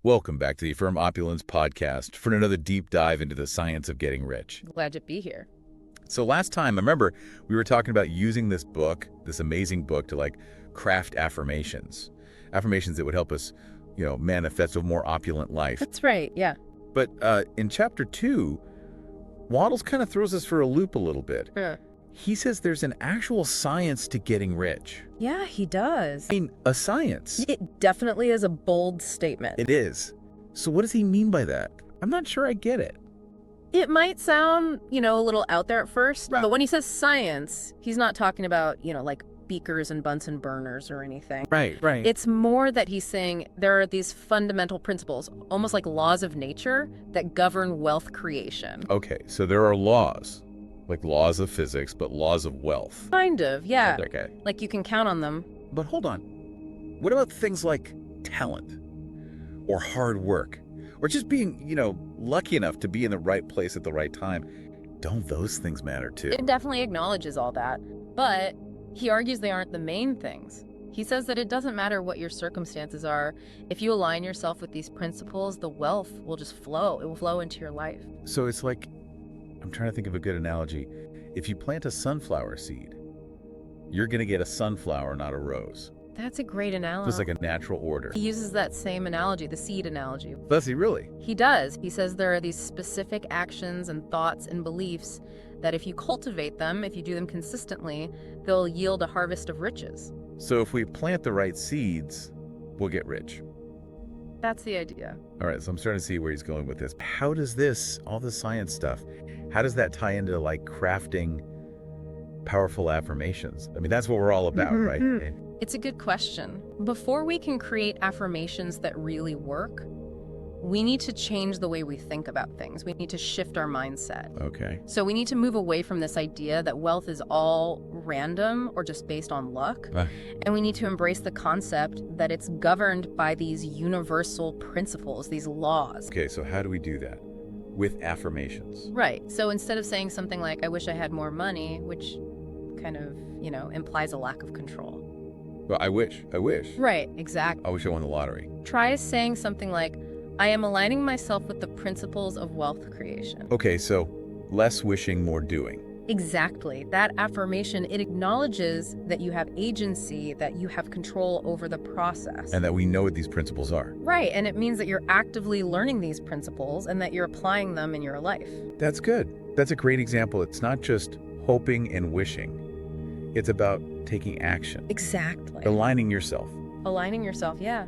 Welcome back to the Opulence podcast for another deep dive into the science of getting rich. Glad to be here. So last time, remember, we were talking about using this book, this amazing book, to craft affirmations. Affirmations that would help us, manifest a more opulent life. That's right, yeah. But in chapter 2, Waddles kind of throws us for a loop a little bit. He says there's an actual science to getting rich. Yeah, he does. I mean, a science. It definitely is a bold statement. It is. So what does he mean by that? I'm not sure I get it. It might sound, a little out there at first, Right. but when he says science, he's not talking about, like beakers and Bunsen burners or anything. Right. It's more that he's saying there are these fundamental principles, almost like laws of nature, that govern wealth creation. Okay, so there are laws, like laws of physics, but laws of wealth. Kind of, yeah. Okay. Like you can count on them. But hold on. What about things like talent or hard work or just being, lucky enough to be in the right place at the right time? Don't those things matter too? It definitely acknowledges all that, but he argues they aren't the main things. He says that it doesn't matter what your circumstances are. If you align yourself with these principles, the wealth will just flow. It will flow into your life. So it's like, I'm trying to think of a good analogy. If you plant a sunflower seed, you're going to get a sunflower, not a rose. That's a great analogy. So it's like a natural order. He uses that same analogy, the seed analogy. Does he really? He does. He says there are these specific actions and thoughts and beliefs that if you cultivate them, if you do them consistently, they'll yield a harvest of riches. So if we plant the right seeds, we'll get rich. That's the idea. All right, so I'm starting to see where he's going with this. How does this, all the science stuff, how does that tie into crafting powerful affirmations? I mean, that's what we're all about, right? It's a good question. Before we can create affirmations that really work, we need to change the way we think about things. We need to shift our mindset. Okay. So we need to move away from this idea that wealth is all random or just based on luck. And we need to embrace the concept that it's governed by these universal principles, these laws. Okay, so how do we do that? With affirmations. Right. So instead of saying something like, I wish I had more money, which kind of, implies a lack of control. Well, I wish. Right, exactly. I wish I won the lottery. Try saying something like, I am aligning myself with the principles of wealth creation. Okay, so less wishing, more doing. Exactly. That affirmation, it acknowledges that you have agency, that you have control over the process. And that we know what these principles are. Right, and it means that you're actively learning these principles and that you're applying them in your life. That's good. That's a great example. It's not just hoping and wishing. It's about taking action. Exactly. Aligning yourself. Aligning yourself, yeah.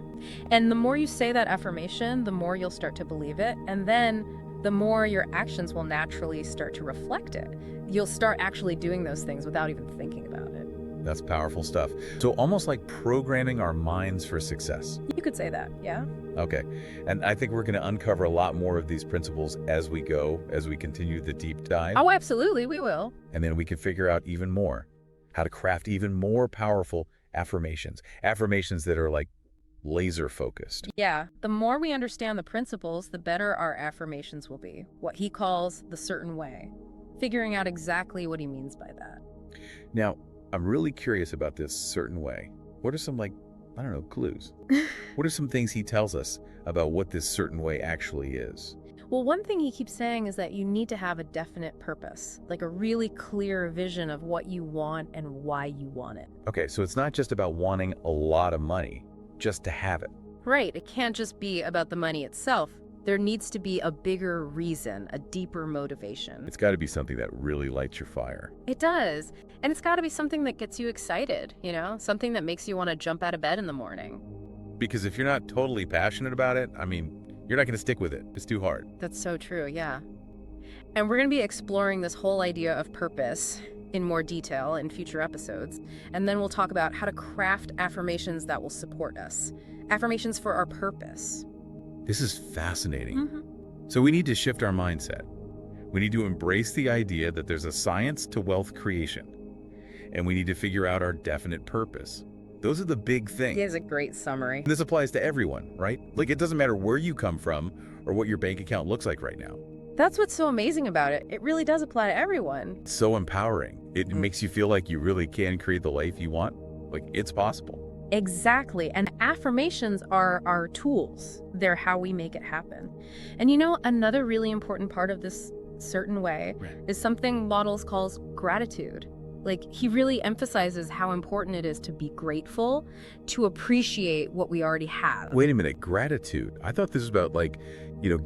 And the more you say that affirmation, the more you'll start to believe it. And then the more your actions will naturally start to reflect it. You'll start actually doing those things without even thinking about it. That's powerful stuff. So almost like programming our minds for success. You could say that, yeah. Okay. And I think we're going to uncover a lot more of these principles as we go, as we continue the deep dive. Oh, absolutely, we will. And then we can figure out even more how to craft even more powerful affirmations. Affirmations that are laser focused. Yeah, the more we understand the principles, the better our affirmations will be. What he calls the certain way. Figuring out exactly what he means by that. Now, I'm really curious about this certain way. What are some clues? What are some things he tells us about what this certain way actually is? Well, one thing he keeps saying is that you need to have a definite purpose, like a really clear vision of what you want and why you want it. Okay, so it's not just about wanting a lot of money, just to have it. Right, it can't just be about the money itself. There needs to be a bigger reason, a deeper motivation. It's got to be something that really lights your fire. It does. And it's got to be something that gets you excited, something that makes you want to jump out of bed in the morning. Because if you're not totally passionate about it, you're not going to stick with it. It's too hard. That's so true, yeah. And we're going to be exploring this whole idea of purpose in more detail in future episodes. And then we'll talk about how to craft affirmations that will support us. Affirmations for our purpose. This is fascinating. So we need to shift our mindset. We need to embrace the idea that there's a science to wealth creation. And we need to figure out our definite purpose. Those are the big things. He has a great summary. And this applies to everyone, right? It doesn't matter where you come from or what your bank account looks like right now. That's what's so amazing about it. It really does apply to everyone. It's so empowering. It makes you feel like you really can create the life you want. It's possible. Exactly. And affirmations are our tools. They're how we make it happen. And another really important part of this certain way Right. is something Wattles calls gratitude. Like, he really emphasizes how important it is to be grateful, to appreciate what we already have. Wait a minute, gratitude. I thought this was about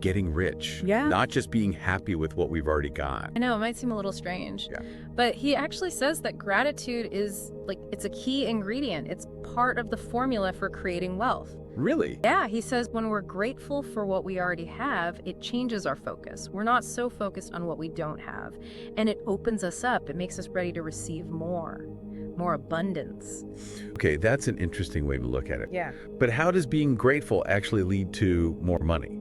getting rich. Yeah. Not just being happy with what we've already got. I know, it might seem a little strange. Yeah. But he actually says that gratitude is, it's a key ingredient. It's part of the formula for creating wealth. Really? Yeah, he says when we're grateful for what we already have, it changes our focus. We're not so focused on what we don't have. And it opens us up. It makes us ready to receive more abundance. Okay, that's an interesting way to look at it. Yeah. But how does being grateful actually lead to more money?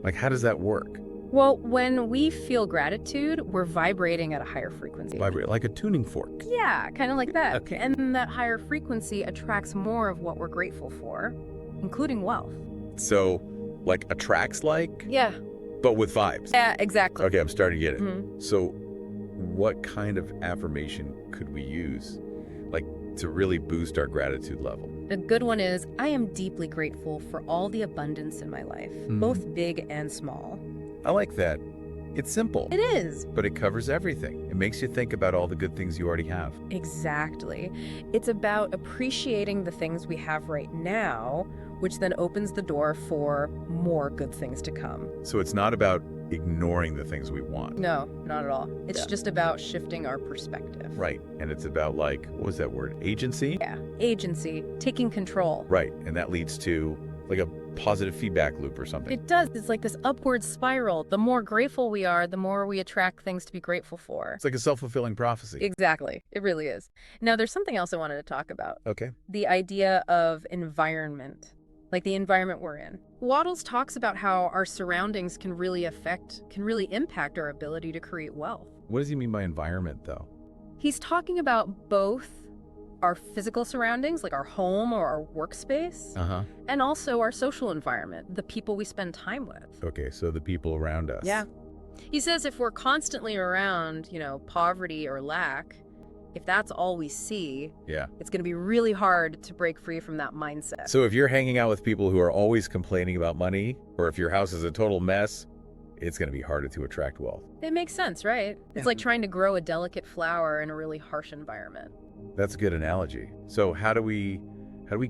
Like, how does that work? Well, when we feel gratitude, we're vibrating at a higher frequency. Vibrate like a tuning fork. Yeah, kind of like that. Okay. And that higher frequency attracts more of what we're grateful for, including wealth. So, like attracts like, Yeah. but with vibes. Yeah, exactly. Okay, I'm starting to get it. Mhm. So, what kind of affirmation could we use, to really boost our gratitude level? A good one is, I am deeply grateful for all the abundance in my life, both big and small. I like that. It's simple, It is. but it covers everything. It makes you think about all the good things you already have. Exactly. It's about appreciating the things we have right now, which then opens the door for more good things to come. So it's not about ignoring the things we want. No, not at all. It's Yeah. just about shifting our perspective. Right. And it's about what was that word? Agency? Yeah. Agency, taking control. Right. And that leads to a positive feedback loop or something. It does. It's like this upward spiral. The more grateful we are, the more we attract things to be grateful for. It's like a self-fulfilling prophecy. Exactly. It really is. Now, there's something else I wanted to talk about. Okay. The idea of environment, like the environment we're in. Wattles talks about how our surroundings can really impact our ability to create wealth. What does he mean by environment, though? He's talking about both our physical surroundings, like our home or our workspace, Uh-huh. and also our social environment, the people we spend time with. Okay, so the people around us. Yeah. He says if we're constantly around, poverty or lack, if that's all we see, Yeah. it's going to be really hard to break free from that mindset. So if you're hanging out with people who are always complaining about money, or if your house is a total mess, it's going to be harder to attract wealth. It makes sense, right? It's like trying to grow a delicate flower in a really harsh environment. That's a good analogy. So how do we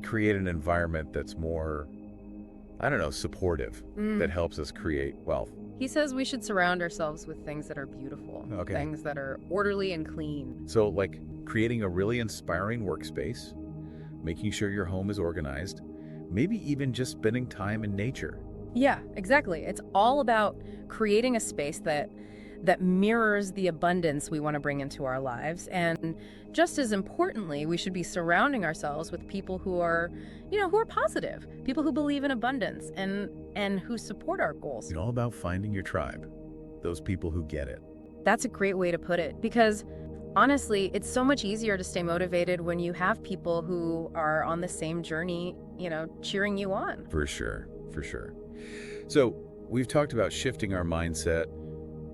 create an environment that's more, supportive, that helps us create wealth? He says we should surround ourselves with things that are beautiful, Okay. things that are orderly and clean. So creating a really inspiring workspace, making sure your home is organized, maybe even just spending time in nature. Yeah, exactly. It's all about creating a space that mirrors the abundance we want to bring into our lives. And just as importantly, we should be surrounding ourselves with people who are positive, people who believe in abundance and who support our goals. It's all about finding your tribe, those people who get it. That's a great way to put it, because honestly, it's so much easier to stay motivated when you have people who are on the same journey, cheering you on. For sure, for sure. So we've talked about shifting our mindset,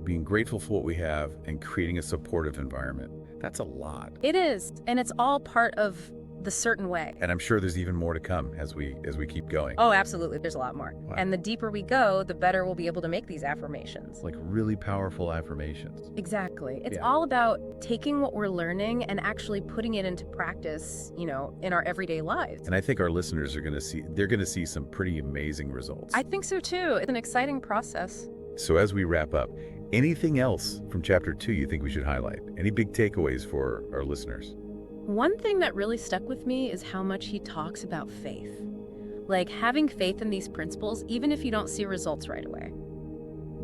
being grateful for what we have, and creating a supportive environment. That's a lot. It is, and it's all part of the certain way. And I'm sure there's even more to come as we keep going. Oh, absolutely. There's a lot more. Wow. And the deeper we go, the better we'll be able to make these affirmations. Like really powerful affirmations. Exactly. It's Yeah. all about taking what we're learning and actually putting it into practice, in our everyday lives. And I think our listeners are going to see some pretty amazing results. I think so too. It's an exciting process. So as we wrap up, anything else from chapter 2 you think we should highlight? Any big takeaways for our listeners? One thing that really stuck with me is how much he talks about faith. Like having faith in these principles, even if you don't see results right away.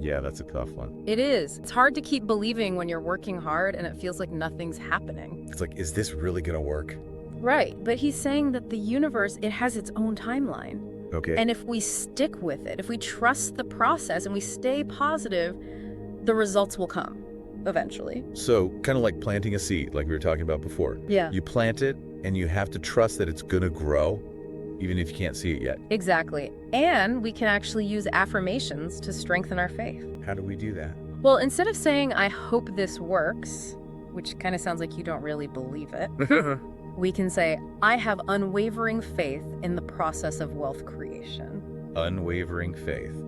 Yeah, that's a tough one. It is. It's hard to keep believing when you're working hard and it feels like nothing's happening. It's like, is this really going to work? Right. But he's saying that the universe, it has its own timeline. Okay. And if we stick with it, if we trust the process and we stay positive, the results will come eventually. So kind of like planting a seed, like we were talking about before. Yeah. You plant it and you have to trust that it's going to grow, even if you can't see it yet. Exactly. And we can actually use affirmations to strengthen our faith. How do we do that? Well, instead of saying, I hope this works, which kind of sounds like you don't really believe it, We can say, I have unwavering faith in the process of wealth creation. Unwavering faith.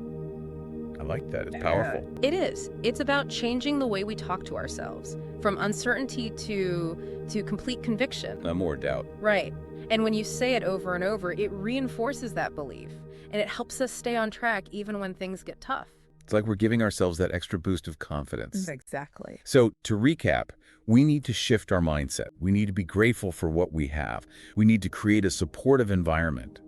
I like that. It's powerful. It is. It's about changing the way we talk to ourselves, from uncertainty to complete conviction. No more doubt. Right. And when you say it over and over, it reinforces that belief, and it helps us stay on track even when things get tough. It's like we're giving ourselves that extra boost of confidence. Exactly. So to recap, we need to shift our mindset. We need to be grateful for what we have. We need to create a supportive environment.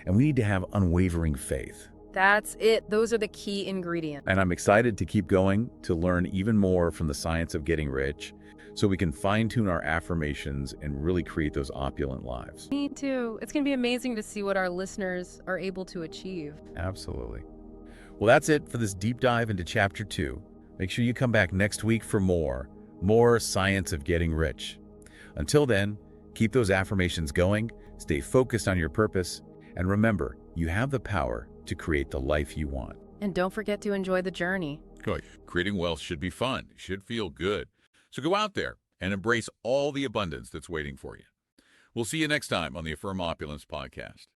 And we need to have unwavering faith. That's it. Those are the key ingredients. And I'm excited to keep going to learn even more from the science of getting rich so we can fine-tune our affirmations and really create those opulent lives. Me too. It's going to be amazing to see what our listeners are able to achieve. Absolutely. Well, that's it for this deep dive into Chapter 2. Make sure you come back next week for more science of getting rich. Until then, keep those affirmations going, stay focused on your purpose, and remember, you have the power to create the life you want. And don't forget to enjoy the journey. Good. Creating wealth should be fun. It should feel good. So go out there and embrace all the abundance that's waiting for you. We'll see you next time on the Affirm Opulence podcast.